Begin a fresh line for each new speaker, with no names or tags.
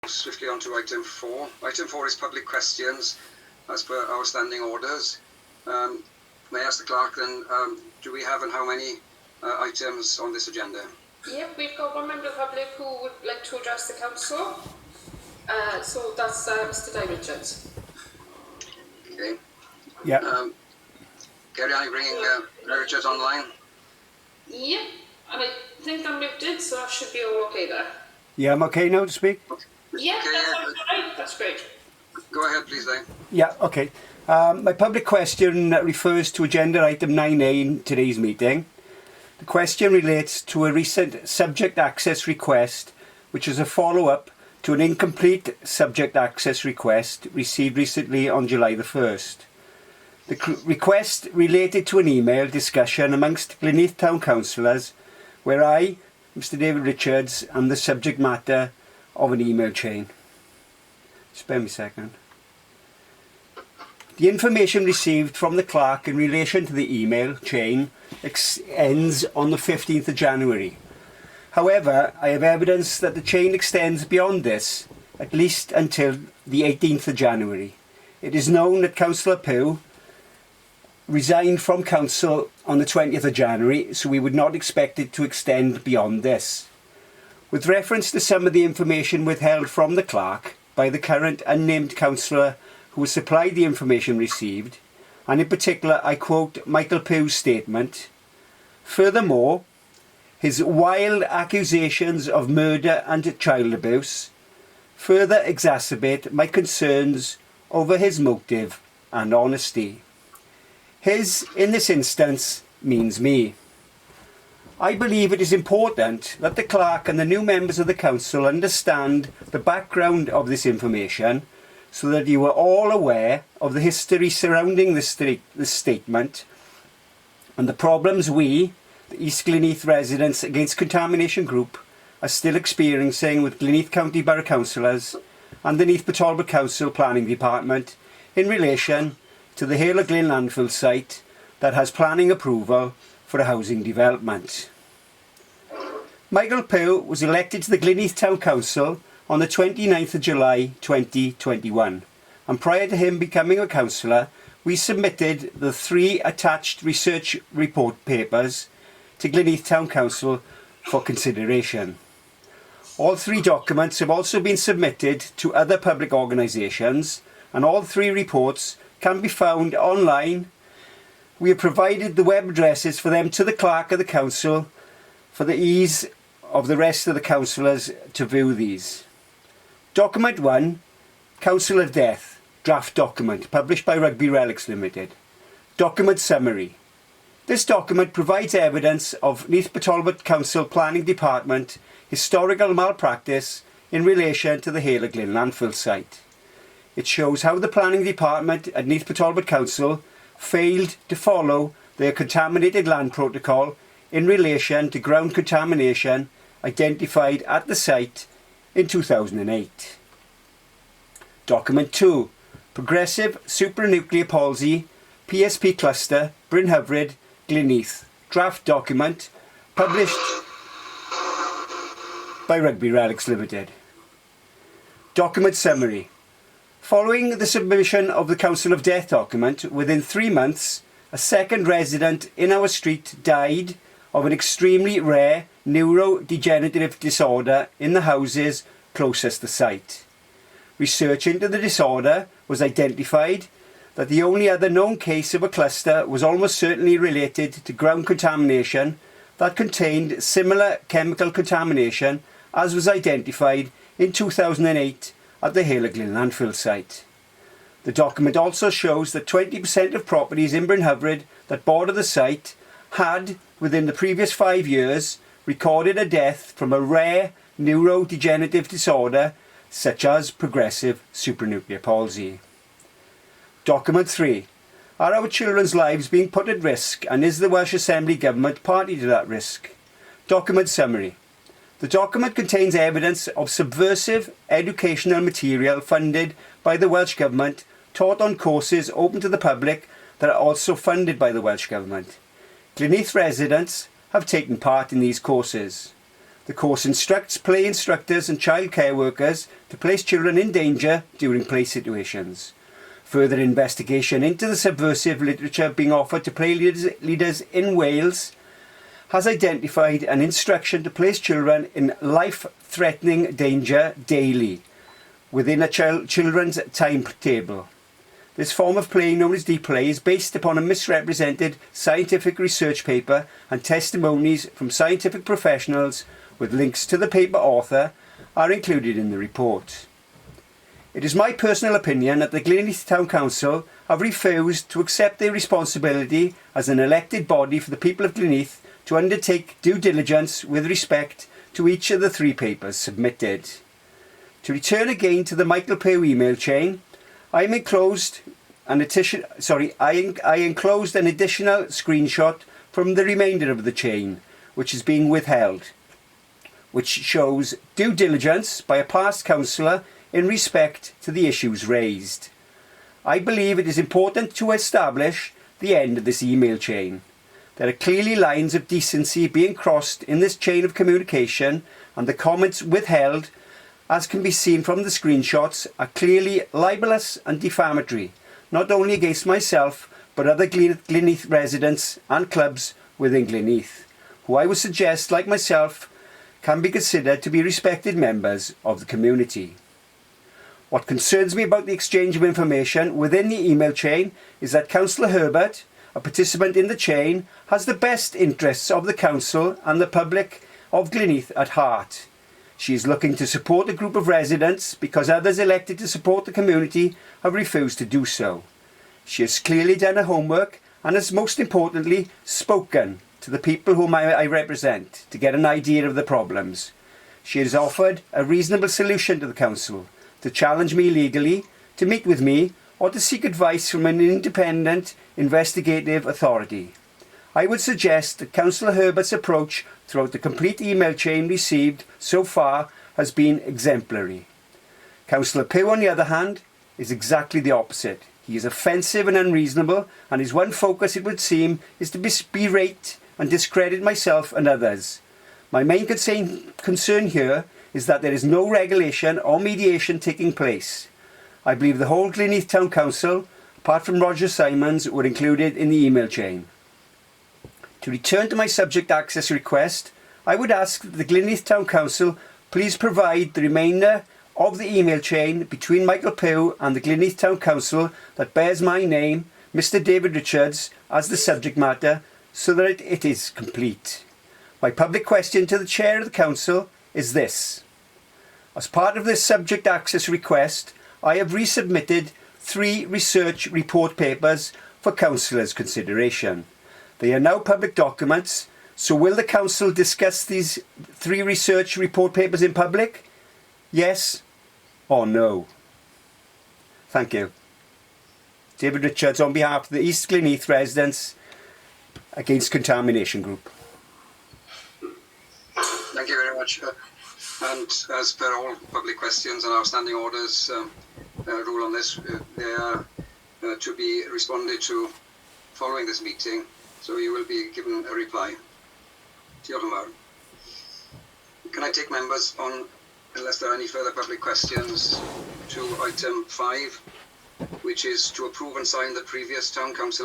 Swiftly on to item 4. Item 4 is public questions as per our standing orders. May I ask the clerk then, do we have and how many items on this agenda?
Yep, we've got one member of the public who would like to address the council. So that's Mr. Di Richards.
Okay.
Yeah.
Gary, are you bringing Richards online?
Yep, and I think I'm muted, so that should be all okay there.
Yeah, I'm okay now to speak?
Yeah,
Okay,
that's all right. That's great.
Go ahead, please, then.
Yeah, okay. My public question refers to agenda item 9A in today's meeting. The question relates to a recent subject access request, which is a follow-up to an incomplete subject access request received recently on July the 1st. The request related to an email discussion amongst Glynneath Town Councillors, where I, Mr. David Richards, am the subject matter of an email chain. Spare me a second. The information received from the clerk in relation to the email chain ends on the 15th of January. However, I have evidence that the chain extends beyond this, at least until the 18th of January. It is known that Councillor Pugh resigned from council on the 20th of January, so we would not expect it to extend beyond this. With reference to some of the information withheld from the clerk by the current unnamed councillor who has supplied the information received, and in particular I quote Michael Pugh's statement, "Furthermore, his wild accusations of murder and child abuse further exacerbate my concerns over his motive and honesty." His, in this instance, means me. I believe it is important that the clerk and the new members of the council understand the background of this information so that you are all aware of the history surrounding this statement and the problems we, the East Glynneath Residents Against Contamination Group, are still experiencing with Glynneath County Borough Councillors and the Neath Talbot Council Planning Department in relation to the Hale of Glyn landfill site that has planning approval for a housing development. Michael Pugh was elected to the Glynneath Town Council on the 29th of July 2021, and prior to him becoming a councillor, we submitted the 3 attached research report papers to Glynneath Town Council for consideration. All 3 documents have also been submitted to other public organisations, and all 3 reports can be found online. We have provided the web addresses for them to the clerk of the council for the ease of the rest of the councillors to view these. Document 1, Council of Death, draft document, published by Rugby Relics Limited. Document summary. This document provides evidence of Neath Talbot Council Planning Department historical malpractice in relation to the Hale of Glyn landfill site. It shows how the Planning Department at Neath Talbot Council failed to follow their contaminated land protocol in relation to ground contamination identified at the site in 2008. Document 2, Progressive Supranuclear Palsy, PSP Cluster, Bryn Hyfryd, Glynneath, draft document, published by Rugby Relics Limited. Document summary. Following the submission of the Council of Death document, within 3 months, a second resident in our street died of an extremely rare neurodegenerative disorder in the houses closest to the site. Research into the disorder was identified that the only other known case of a cluster was almost certainly related to ground contamination that contained similar chemical contamination as was identified in 2008 at the Hale of Glyn landfill site. The document also shows that 20% of properties in Bryn Hyfryd that border the site had, within the previous 5 years, recorded a death from a rare neurodegenerative disorder such as progressive supranuclear palsy. Document 3. Are our children's lives being put at risk, and is the Welsh Assembly Government party to that risk? Document summary. The document contains evidence of subversive educational material funded by the Welsh Government, taught on courses open to the public that are also funded by the Welsh Government. Glynneath residents have taken part in these courses. The course instructs play instructors and child care workers to place children in danger during play situations. Further investigation into the subversive literature being offered to play leaders in Wales has identified an instruction to place children in life-threatening danger daily within a children's timetable. This form of play, known as deep play, is based upon a misrepresented scientific research paper and testimonies from scientific professionals with links to the paper author are included in the report. It is my personal opinion that the Glynneath Town Council have refused to accept their responsibility as an elected body for the people of Glynneath to undertake due diligence with respect to each of the 3 papers submitted. To return again to the Michael Pugh email chain, I enclosed an additional screenshot from the remainder of the chain, which is being withheld, which shows due diligence by a past councillor in respect to the issues raised. I believe it is important to establish the end of this email chain. There are clearly lines of decency being crossed in this chain of communication, and the comments withheld, as can be seen from the screenshots, are clearly libellous and defamatory, not only against myself but other Glynneath residents and clubs within Glynneath, who I would suggest, like myself, can be considered to be respected members of the community. What concerns me about the exchange of information within the email chain is that Councillor Herbert, a participant in the chain, has the best interests of the council and the public of Glynneath at heart. She is looking to support a group of residents because others elected to support the community have refused to do so. She has clearly done her homework and has most importantly spoken to the people whom I represent to get an idea of the problems. She has offered a reasonable solution to the council, to challenge me legally, to meet with me, or to seek advice from an independent investigative authority. I would suggest that Councillor Herbert's approach throughout the complete email chain received so far has been exemplary. Councillor Pugh, on the other hand, is exactly the opposite. He is offensive and unreasonable, and his one focus, it would seem, is to berate and discredit myself and others. My main concern here is that there is no regulation or mediation taking place. I believe the whole Glynneath Town Council, apart from Roger Simons, were included in the email chain. To return to my subject access request, I would ask that the Glynneath Town Council please provide the remainder of the email chain between Michael Pugh and the Glynneath Town Council that bears my name, Mr. David Richards, as the subject matter, so that it is complete. My public question to the Chair of the Council is this. As part of this subject access request, I have resubmitted 3 research report papers for Councillors' consideration. They are now public documents, so will the Council discuss these 3 research report papers in public? Yes or no? Thank you. David Richards on behalf of the East Glynneath residents against Contamination Group.
Thank you very much. And as per all public questions and our standing orders rule on this, they are to be responded to following this meeting, so you will be given a reply. Diolch yn fawr. Can I take members on, unless there are any further public questions, to item 5, which is to approve and sign the previous Town Council